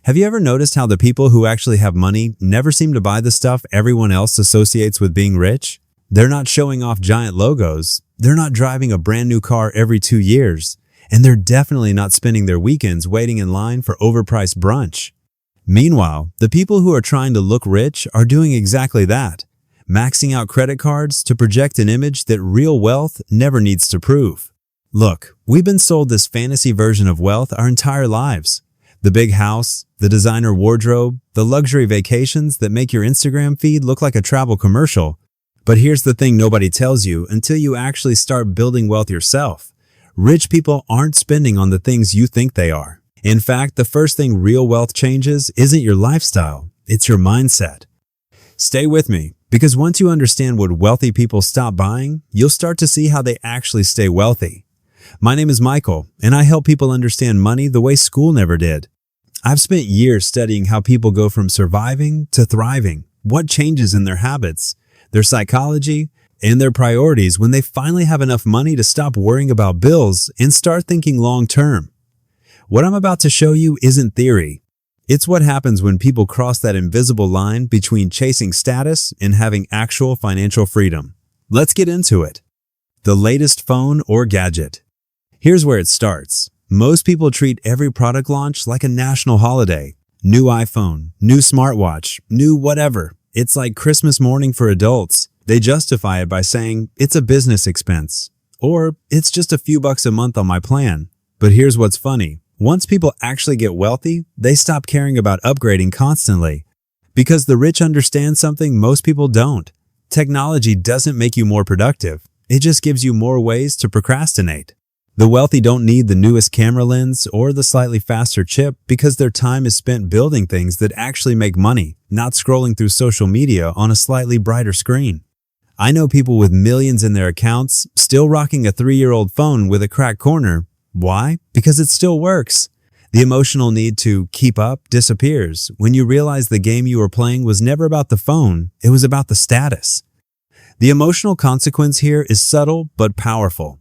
Have you ever noticed how the people who actually have money never seem to buy the stuff everyone else associates with being rich? They're not showing off giant logos, they're not driving a brand new car every 2 years, and they're definitely not spending their weekends waiting in line for overpriced brunch. Meanwhile, the people who are trying to look rich are doing exactly that, maxing out credit cards to project an image that real wealth never needs to prove. Look, we've been sold this fantasy version of wealth our entire lives. The big house, the designer wardrobe, the luxury vacations that make your Instagram feed look like a travel commercial. But here's the thing nobody tells you until you actually start building wealth yourself. Rich people aren't spending on the things you think they are. In fact, the first thing real wealth changes isn't your lifestyle, it's your mindset. Stay with me, because once you understand what wealthy people stop buying, you'll start to see how they actually stay wealthy. My name is Michael, and I help people understand money the way school never did. I've spent years studying how people go from surviving to thriving, what changes in their habits, their psychology, and their priorities when they finally have enough money to stop worrying about bills and start thinking long-term. What I'm about to show you isn't theory. It's what happens when people cross that invisible line between chasing status and having actual financial freedom. Let's get into it. The latest phone or gadget. Here's where it starts. Most people treat every product launch like a national holiday. New iPhone, new smartwatch, new whatever. It's like Christmas morning for adults. They justify it by saying, it's a business expense, or it's just a few bucks a month on my plan. But here's what's funny. Once people actually get wealthy, they stop caring about upgrading constantly. Because the rich understand something most people don't. Technology doesn't make you more productive. It just gives you more ways to procrastinate. The wealthy don't need the newest camera lens or the slightly faster chip because their time is spent building things that actually make money, not scrolling through social media on a slightly brighter screen. I know people with millions in their accounts still rocking a 3-year-old phone with a cracked corner. Why? Because it still works. The emotional need to keep up disappears when you realize the game you were playing was never about the phone, it was about the status. The emotional consequence here is subtle but powerful.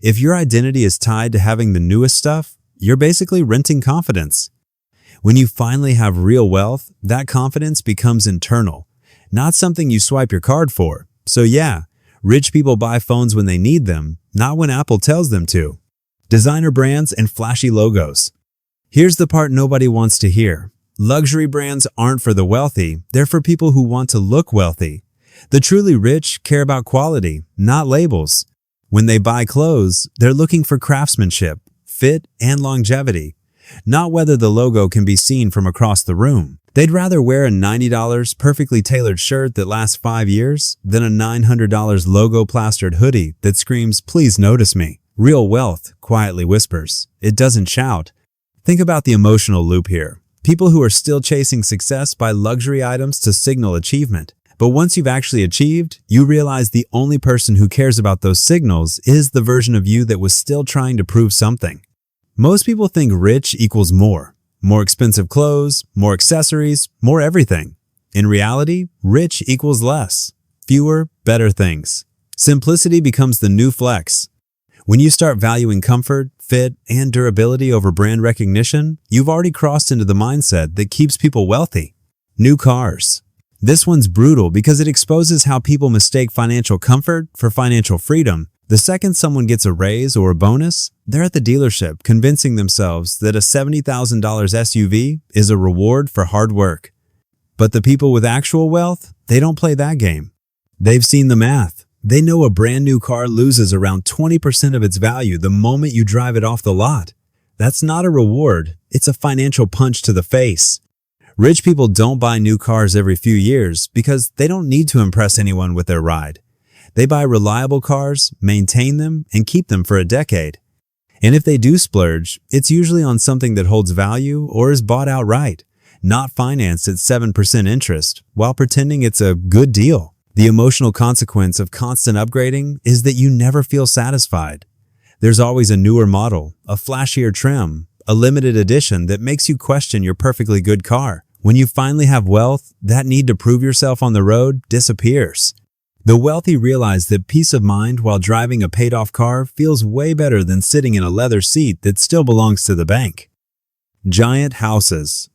If your identity is tied to having the newest stuff, you're basically renting confidence. When you finally have real wealth, that confidence becomes internal, not something you swipe your card for. So yeah, rich people buy phones when they need them, not when Apple tells them to. Designer brands and flashy logos. Here's the part nobody wants to hear. Luxury brands aren't for the wealthy, they're for people who want to look wealthy. The truly rich care about quality, not labels. When they buy clothes, they're looking for craftsmanship, fit, and longevity, not whether the logo can be seen from across the room. They'd rather wear a $90 perfectly tailored shirt that lasts 5 years than a $900 logo-plastered hoodie that screams, "Please notice me." Real wealth quietly whispers. It doesn't shout. Think about the emotional loop here. People who are still chasing success buy luxury items to signal achievement. But once you've actually achieved, you realize the only person who cares about those signals is the version of you that was still trying to prove something. Most people think rich equals more. More expensive clothes, more accessories, more everything. In reality, rich equals less. Fewer, better things. Simplicity becomes the new flex. When you start valuing comfort, fit, and durability over brand recognition, you've already crossed into the mindset that keeps people wealthy. New cars. This one's brutal because it exposes how people mistake financial comfort for financial freedom. The second someone gets a raise or a bonus, they're at the dealership convincing themselves that a $70,000 SUV is a reward for hard work. But the people with actual wealth, they don't play that game. They've seen the math. They know a brand new car loses around 20% of its value the moment you drive it off the lot. That's not a reward, it's a financial punch to the face. Rich people don't buy new cars every few years because they don't need to impress anyone with their ride. They buy reliable cars, maintain them, and keep them for a decade. And if they do splurge, it's usually on something that holds value or is bought outright, not financed at 7% interest while pretending it's a good deal. The emotional consequence of constant upgrading is that you never feel satisfied. There's always a newer model, a flashier trim, a limited edition that makes you question your perfectly good car. When you finally have wealth, that need to prove yourself on the road disappears. The wealthy realize that peace of mind while driving a paid-off car feels way better than sitting in a leather seat that still belongs to the bank. Giant houses.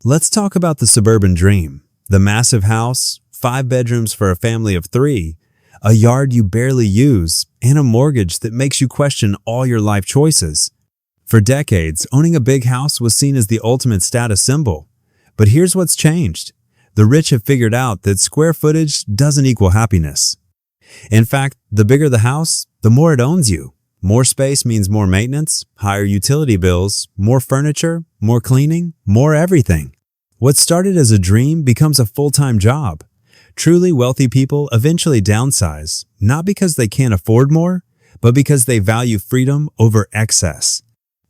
Let's talk about the suburban dream. The massive house, 5 bedrooms for a family of 3, a yard you barely use, and a mortgage that makes you question all your life choices. For decades, owning a big house was seen as the ultimate status symbol. But here's what's changed. The rich have figured out that square footage doesn't equal happiness. In fact, the bigger the house, the more it owns you. More space means more maintenance, higher utility bills, more furniture, more cleaning, more everything. What started as a dream becomes a full-time job. Truly wealthy people eventually downsize, not because they can't afford more, but because they value freedom over excess.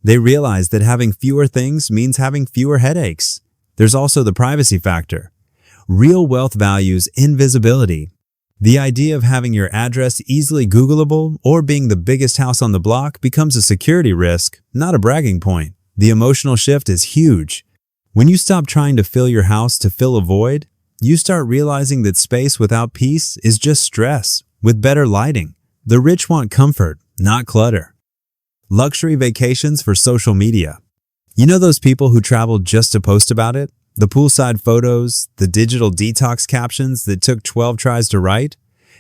They realize that having fewer things means having fewer headaches. There's also the privacy factor. Real wealth values invisibility. The idea of having your address easily Googleable or being the biggest house on the block becomes a security risk, not a bragging point. The emotional shift is huge. When you stop trying to fill your house to fill a void, you start realizing that space without peace is just stress, with better lighting. The rich want comfort, not clutter. Luxury vacations for social media. You know those people who travel just to post about it? The poolside photos, the digital detox captions that took 12 tries to write?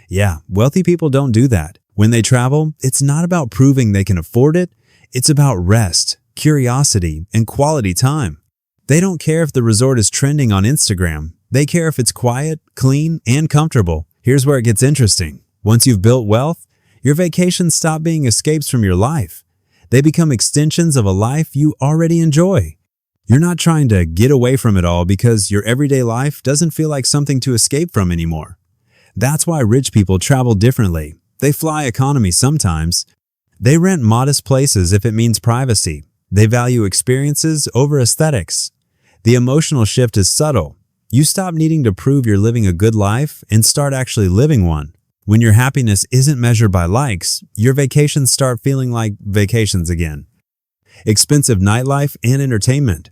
Yeah, wealthy people don't do that. When they travel, it's not about proving they can afford it. It's about rest, curiosity, and quality time. They don't care if the resort is trending on Instagram. They care if it's quiet, clean, and comfortable. Here's where it gets interesting. Once you've built wealth, your vacations stop being escapes from your life. They become extensions of a life you already enjoy. You're not trying to get away from it all because your everyday life doesn't feel like something to escape from anymore. That's why rich people travel differently. They fly economy sometimes. They rent modest places if it means privacy. They value experiences over aesthetics. The emotional shift is subtle. You stop needing to prove you're living a good life and start actually living one. When your happiness isn't measured by likes, your vacations start feeling like vacations again. Expensive nightlife and entertainment.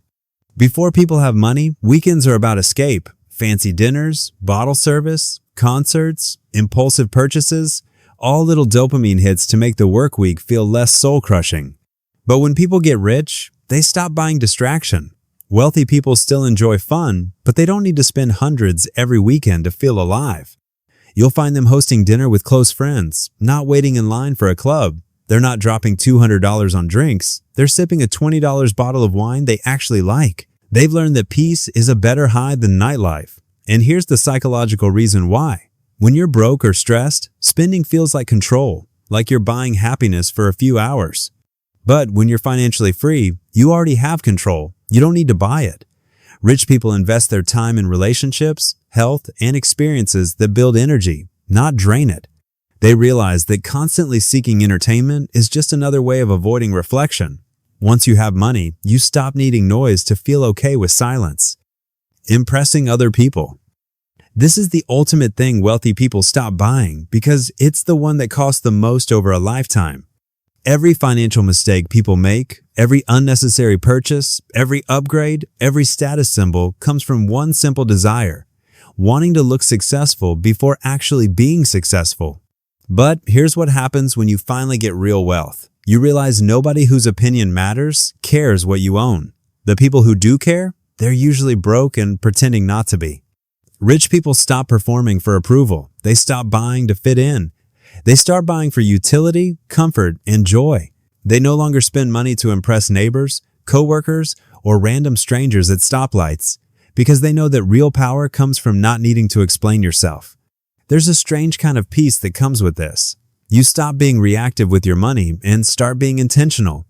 Before people have money, weekends are about escape. Fancy dinners, bottle service, concerts, impulsive purchases, all little dopamine hits to make the work week feel less soul-crushing. But when people get rich, they stop buying distraction. Wealthy people still enjoy fun, but they don't need to spend hundreds every weekend to feel alive. You'll find them hosting dinner with close friends, not waiting in line for a club. They're not dropping $200 on drinks. They're sipping a $20 bottle of wine they actually like. They've learned that peace is a better high than nightlife. And here's the psychological reason why. When you're broke or stressed, spending feels like control, like you're buying happiness for a few hours. But when you're financially free, you already have control. You don't need to buy it. Rich people invest their time in relationships, health, and experiences that build energy, not drain it. They realize that constantly seeking entertainment is just another way of avoiding reflection. Once you have money, you stop needing noise to feel okay with silence. Impressing other people. This is the ultimate thing wealthy people stop buying because it's the one that costs the most over a lifetime. Every financial mistake people make, every unnecessary purchase, every upgrade, every status symbol comes from one simple desire: wanting to look successful before actually being successful. But here's what happens when you finally get real wealth. You realize nobody whose opinion matters cares what you own. The people who do care, they're usually broke and pretending not to be. Rich people stop performing for approval. They stop buying to fit in. They start buying for utility, comfort, and joy. They no longer spend money to impress neighbors, coworkers, or random strangers at stoplights because they know that real power comes from not needing to explain yourself. There's a strange kind of peace that comes with this. You stop being reactive with your money and start being intentional.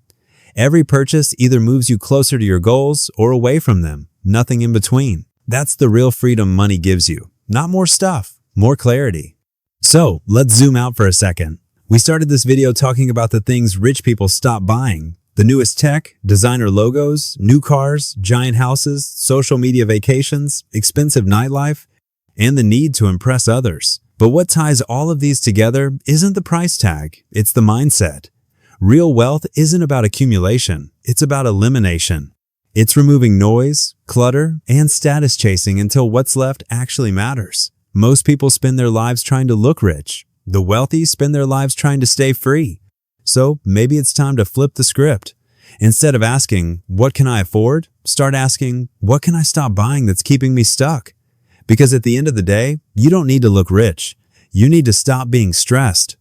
Every purchase either moves you closer to your goals or away from them, nothing in between. That's the real freedom money gives you. Not more stuff, more clarity. So, let's zoom out for a second. We started this video talking about the things rich people stop buying. The newest tech, designer logos, new cars, giant houses, social media vacations, expensive nightlife, and the need to impress others. But what ties all of these together isn't the price tag, it's the mindset. Real wealth isn't about accumulation, it's about elimination. It's removing noise, clutter, and status chasing until what's left actually matters. Most people spend their lives trying to look rich. The wealthy spend their lives trying to stay free. So maybe it's time to flip the script. Instead of asking, what can I afford? Start asking, what can I stop buying that's keeping me stuck? Because at the end of the day, you don't need to look rich. You need to stop being stressed.